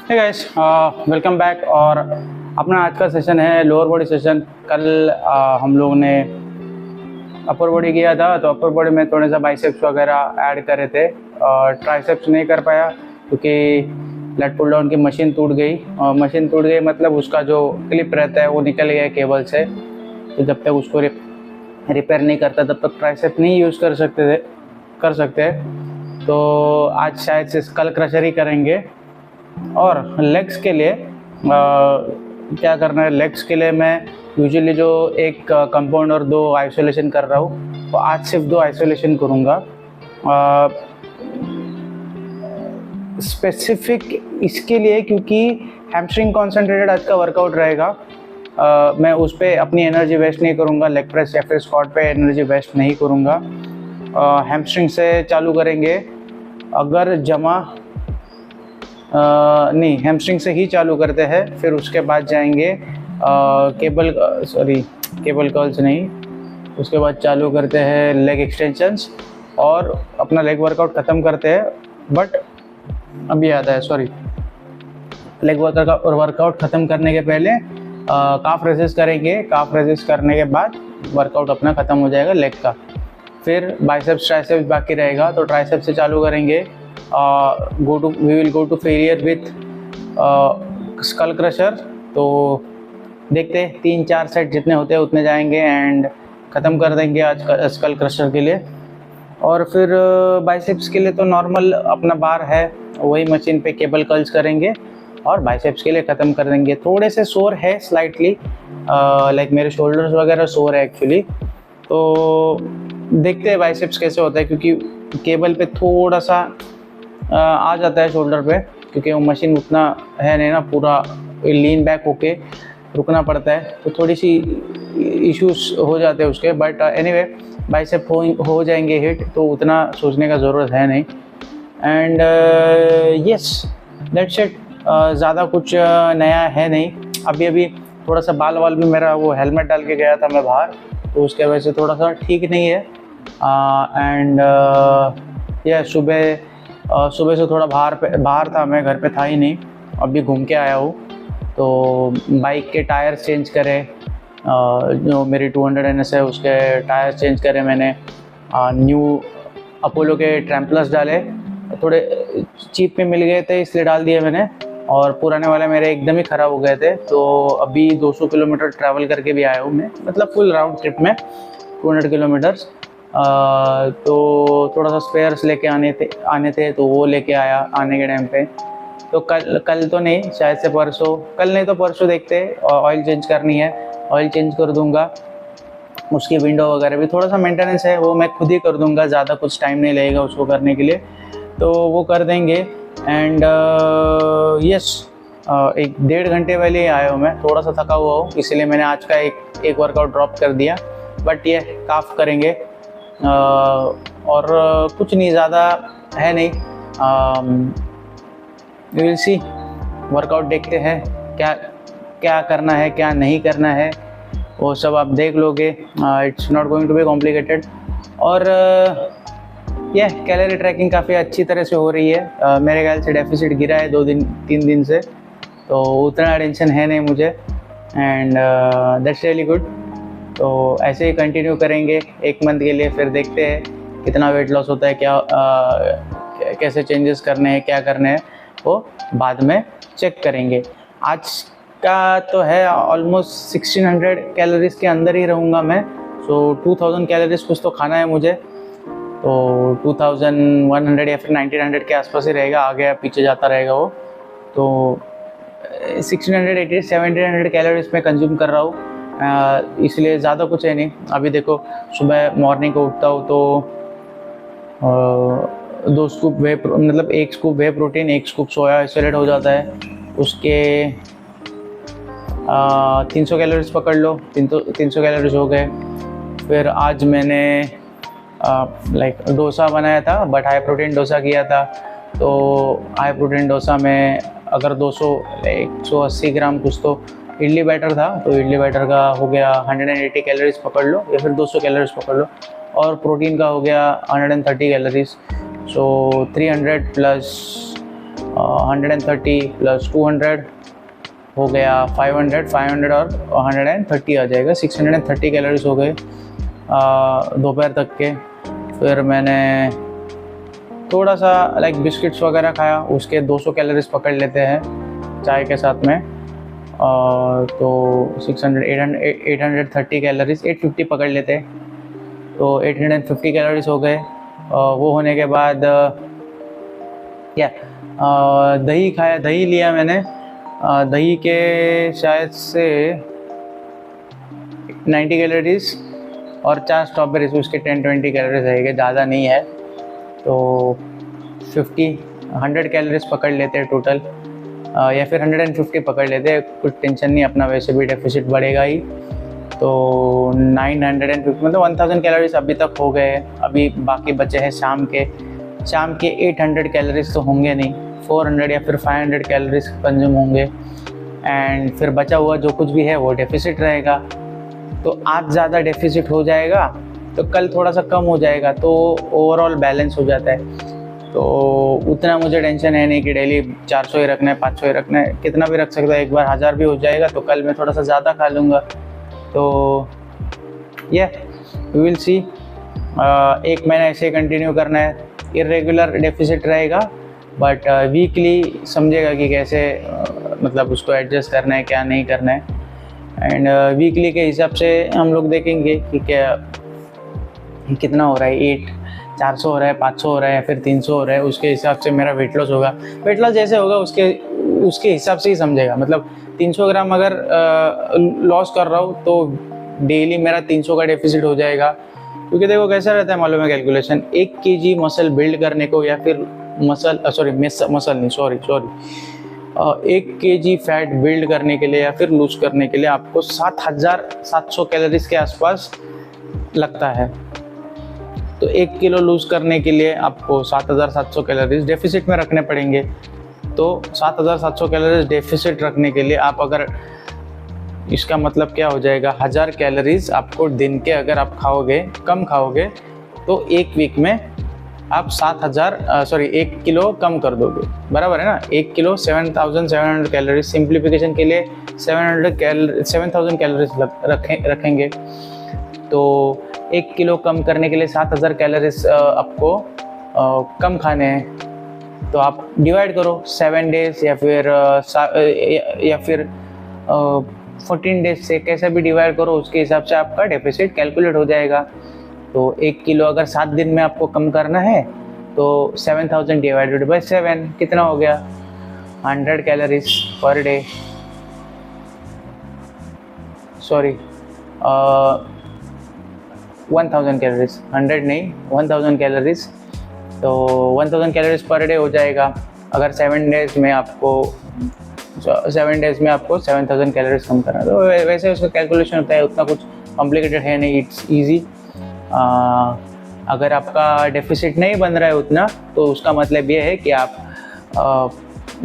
Hey guys, welcome back. और अपना आज का सेशन है लोअर बॉडी सेशन। कल हम लोगों ने अपर बॉडी किया था, तो अपर बॉडी में थोड़े सा बाइसेप्स वगैरह ऐड करे थे और ट्राइसेप्स नहीं कर पाया क्योंकि लेट पुल डाउन की मशीन टूट गई। और मशीन टूट गई मतलब उसका जो क्लिप रहता है वो निकल गया केबल से, तो जब तक उसको रिपेयर नहीं करता तब तक ट्राइसेप नहीं यूज़ कर सकते। तो आज शायद से स्कल क्रशर ही करेंगे। और लेग्स के लिए क्या करना है, लेग्स के लिए मैं यूजुअली जो एक कंपाउंड और 2 आइसोलेशन कर रहा हूँ, तो आज सिर्फ 2 आइसोलेशन करूँगा। स्पेसिफिक इसके लिए क्योंकि हैमस्ट्रिंग कॉन्सेंट्रेटेड आज का वर्कआउट रहेगा। मैं उस पर अपनी एनर्जी वेस्ट नहीं करूँगा, लेग प्रेस या फिर स्क्वाट पे एनर्जी वेस्ट नहीं करूँगा। हैमस्ट्रिंग से चालू करेंगे। अगर नहीं, हैमस्ट्रिंग से ही चालू करते हैं, फिर उसके बाद जाएंगे केबल कर्ल्स नहीं, उसके बाद चालू करते हैं लेग एक्सटेंशंस और अपना लेग वर्कआउट ख़त्म करते हैं। बट अभी आता है लेग वर्कआउट ख़त्म करने के पहले काफ रेजिस्ट करेंगे। काफ रेजिस्ट करने के बाद वर्कआउट अपना ख़त्म हो जाएगा लेग का। फिर बाइसेप्स ट्राइसेप्स बाकी रहेगा, तो ट्राइसेप्स से चालू करेंगे। we will go to failure with skull crusher. तो देखते हैं 3-4 सेट जितने होते हैं उतने जाएंगे एंड ख़त्म कर देंगे आज का स्कल क्रशर के लिए। और फिर बाइसेप्स के लिए तो नॉर्मल अपना बार है, वही मशीन पे केबल कर्ल्स करेंगे और बाइसेप्स के लिए ख़त्म कर देंगे। थोड़े से सोर है स्लाइटली, लाइक मेरे शोल्डर्स वगैरह सोर है एक्चुअली। तो देखते हैं बाइसेप्स कैसे होता है, क्योंकि केबल पे थोड़ा सा आ जाता है शोल्डर पे, क्योंकि वो मशीन उतना है नहीं ना, पूरा लीन बैक होके रुकना पड़ता है, तो थोड़ी सी इश्यूज हो जाते हैं उसके। बट एनीवे बाइसेप हो जाएंगे हिट, तो उतना सोचने का ज़रूरत है नहीं। And yes, that's it. ज़्यादा कुछ नया है नहीं। अभी थोड़ा सा बाल भी मेरा, वो हेलमेट डाल के गया था मैं बाहर, तो उसके वजह से थोड़ा सा ठीक नहीं है। एंड यह सुबह से थोड़ा बाहर था, मैं घर पे था ही नहीं, अभी घूम के आया हूँ। तो बाइक के टायर्स चेंज करे, जो मेरी 200 NS है उसके टायर्स चेंज करे मैंने। न्यू अपोलो के ट्रैम्पलस डाले, थोड़े चीप में मिल गए थे इसलिए डाल दिए मैंने। और पुराने वाले मेरे एकदम ही ख़राब हो गए थे, तो अभी 200 किलोमीटर ट्रैवल करके भी आया हूँ मैं, मतलब फुल राउंड ट्रिप में 200 किलोमीटर्स। तो थोड़ा सा स्पेयर्स लेके आने थे, तो वो लेके आया आने के टाइम पे। तो कल तो नहीं, शायद से परसों, कल नहीं तो परसों देखते। ऑयल चेंज करनी है, ऑयल चेंज कर दूंगा। उसकी विंडो वगैरह भी थोड़ा सा मेंटेनेंस है, वो मैं खुद ही कर दूंगा, ज़्यादा कुछ टाइम नहीं लगेगा उसको करने के लिए, तो वो कर देंगे। एंड यस, 1-1.5 घंटे पहले ही आया हूँ मैं, थोड़ा सा थका हुआ हूँ, इसलिए मैंने आज का एक वर्कआउट ड्रॉप कर दिया। बट ये काफ करेंगे और कुछ नहीं, ज़्यादा है नहीं। वी विल सी, वर्कआउट देखते हैं क्या करना है क्या नहीं करना है, वो सब आप देख लोगे। It's not going to be complicated. और यह कैलोरी ट्रैकिंग काफ़ी अच्छी तरह से हो रही है। मेरे ख्याल से डेफिसिट गिरा है 2-3 दिन से, तो उतना टेंशन है नहीं मुझे। And that's really good. तो ऐसे ही कंटिन्यू करेंगे 1 मंथ के लिए, फिर देखते हैं कितना वेट लॉस होता है, कैसे चेंजेस करने हैं, क्या करने हैं, वो बाद में चेक करेंगे। आज का तो है ऑलमोस्ट 1600 कैलोरीज के अंदर ही रहूँगा मैं। सो 2000 कैलोरीज कुछ तो खाना है मुझे, तो 2100 या फिर 1900 के आसपास ही रहेगा, आगे या पीछे जाता रहेगा वो। तो 1600, 1700 कैलोरीज में कंज्यूम कर रहा हूँ, इसलिए ज़्यादा कुछ है नहीं। अभी देखो, सुबह मॉर्निंग को उठता हूँ तो 2 स्कूप मतलब 1 स्कूप वे प्रोटीन, 1 स्कूप सोया आइसोलेट हो जाता है, उसके 300 कैलोरीज पकड़ लो, 300 कैलोरीज हो गए। फिर आज मैंने लाइक डोसा बनाया था, बट हाई प्रोटीन डोसा किया था। तो हाई प्रोटीन डोसा में अगर 180 ग्राम कुछ तो इडली बैटर था, तो इडली बैटर का हो गया 180 कैलोरीज पकड़ लो, या फिर 200 कैलोरीज पकड़ लो, और प्रोटीन का हो गया 130 कैलोरीज। सो 300 प्लस 130 प्लस 200 हो गया 500, 500 और 130 आ जाएगा, 630 कैलोरीज हो गए दोपहर तक के। फिर मैंने थोड़ा सा लाइक बिस्किट्स वगैरह खाया, उसके 200 कैलोरीज पकड़ लेते हैं चाय के साथ में। तो 600, 830 कैलोरीज, 850 पकड़ लेते हैं, तो 850 कैलोरीज हो गए। वो होने के बाद दही खाया, दही लिया मैंने। दही के शायद से 90 कैलोरीज और 4 स्ट्रॉबेरीज, उसके 10-20 कैलोरीज रहेंगे, ज़्यादा नहीं है। तो 100 कैलोरीज पकड़ लेते हैं टोटल, या फिर 150 पकड़ लेते हैं, कुछ टेंशन नहीं, अपना वैसे भी डेफिसिट बढ़ेगा ही। तो 950 मतलब 1000 कैलोरीज अभी तक हो गए। अभी बाकी बचे हैं शाम के 800 कैलोरीज तो होंगे नहीं, 400 या फिर 500 कैलोरीज कंज्यूम होंगे। एंड फिर बचा हुआ जो कुछ भी है वो डेफिसिट रहेगा। तो आज ज़्यादा डेफिसिट हो जाएगा तो कल थोड़ा सा कम हो जाएगा, तो ओवरऑल बैलेंस हो जाता है। तो उतना मुझे टेंशन है नहीं कि डेली 400 ही रखना है, 500 ही रखना है, कितना भी रख सकता है। एक बार 1000 भी हो जाएगा तो कल मैं थोड़ा सा ज़्यादा खा लूँगा। तो वी विल सी। 1 महीना ऐसे कंटिन्यू करना है, इरेगुलर डेफिसिट रहेगा, बट वीकली समझेगा कि कैसे मतलब उसको एडजस्ट करना है, क्या नहीं करना है। एंड वीकली के हिसाब से हम लोग देखेंगे कि क्या कितना हो रहा है, 400 हो रहा है, 500 हो रहा है या फिर 300 हो रहा है, उसके हिसाब से मेरा वेट लॉस होगा। वेट लॉस जैसे होगा उसके हिसाब से ही समझेगा। मतलब 300 ग्राम अगर लॉस कर रहा हूँ तो डेली मेरा 300 का डेफिसिट हो जाएगा। क्योंकि देखो कैसा रहता है मालूम है कैलकुलेशन, 1 kg मसल बिल्ड करने को, या फिर 1 kg फैट बिल्ड करने के लिए या फिर लूज करने के लिए आपको 7700 कैलोरीज के आसपास लगता है। तो 1 किलो लूज करने के लिए आपको 7700 कैलोरीज डेफिसिट में रखने पड़ेंगे। तो 7700 कैलोरीज डेफिसिट रखने के लिए आप अगर, इसका मतलब क्या हो जाएगा, 1000 कैलोरीज आपको दिन के अगर आप खाओगे, कम खाओगे, तो 1 वीक में आप 1 किलो कम कर दोगे, बराबर है ना। 1 किलो 7700 कैलोरीज, सिंप्लीफिकेशन के लिए 7000 कैलोरीज रखेंगे। तो 1 किलो कम करने के लिए 7000 कैलोरीज आपको कम खाने हैं। तो आप डिवाइड करो 7 डेज या फिर 14 डेज से, कैसे भी डिवाइड करो, उसके हिसाब से आपका डेफिसिट कैलकुलेट हो जाएगा। तो 1 किलो अगर 7 दिन में आपको कम करना है तो 7000 डिवाइडेड बाय 7 कितना हो गया, 100 कैलोरीज पर डे, 1000 कैलोरीज, 100 नहीं 1000 कैलोरीज। तो 1000 कैलोरीज पर डे हो जाएगा अगर 7 डेज में आपको 7000 कैलोरीज कम करना। तो वैसे उसका कैलकुलेशन होता है, उतना कुछ कॉम्प्लिकेटेड है नहीं, इट्स ईजी। अगर आपका डेफिसिट नहीं बन रहा है उतना, तो उसका मतलब ये है कि आप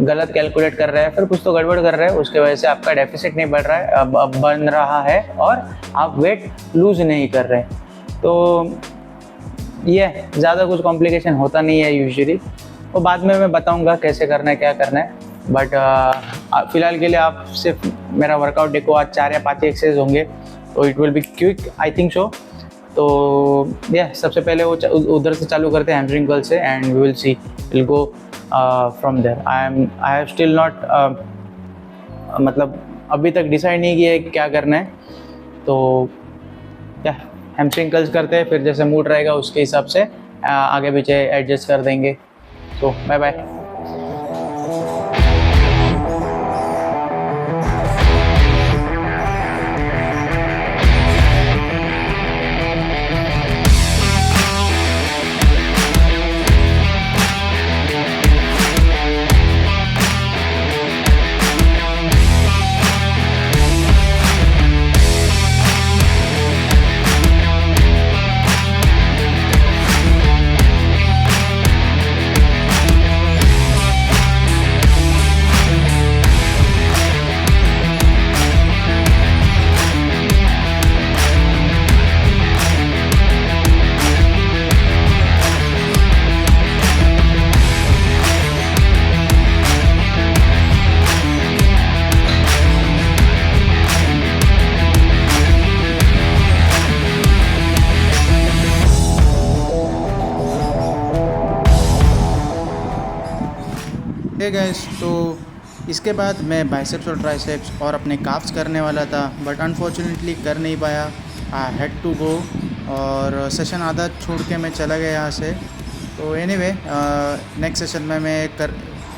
गलत कैलकुलेट कर रहे हैं, फिर कुछ तो गड़बड़ कर रहे हैं, उसके वजह से आपका डेफिसिट नहीं बढ़ रहा है, अब बन रहा है, और आप वेट लूज नहीं कर रहे। तो ये ज़्यादा कुछ कॉम्प्लिकेशन होता नहीं है यूजुअली। वो बाद में मैं बताऊंगा कैसे करना है, क्या करना है। बट फ़िलहाल के लिए आप सिर्फ मेरा वर्कआउट देखो, आज 4 या 5 एक्सरसाइज होंगे, तो it will be quick, I think so. तो सबसे पहले वो उधर से चालू करते हैं, हैमस्ट्रिंग कर्ल से, and we will see, will go from there. I have still not, मतलब अभी तक डिसाइड नहीं किया है क्या करना है। तो हैमस्ट्रिंग कर्ल्स करते हैं, फिर जैसे मूड रहेगा उसके हिसाब से आगे पीछे एडजस्ट कर देंगे। तो बाय बाय। हे गाइस, तो इसके बाद मैं बाइसेप्स और ट्राइसेप्स और अपने काफ्स करने वाला था, बट अनफॉर्चुनेटली कर नहीं पाया। आई हैड टू गो, और सेशन आधा छोड़ के मैं चला गया यहाँ से। तो एनीवे, नेक्स्ट सेशन में मैं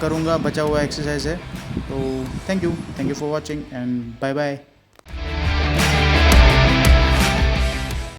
करूँगा, बचा हुआ एक्सरसाइज है। तो thank you for watching and bye bye.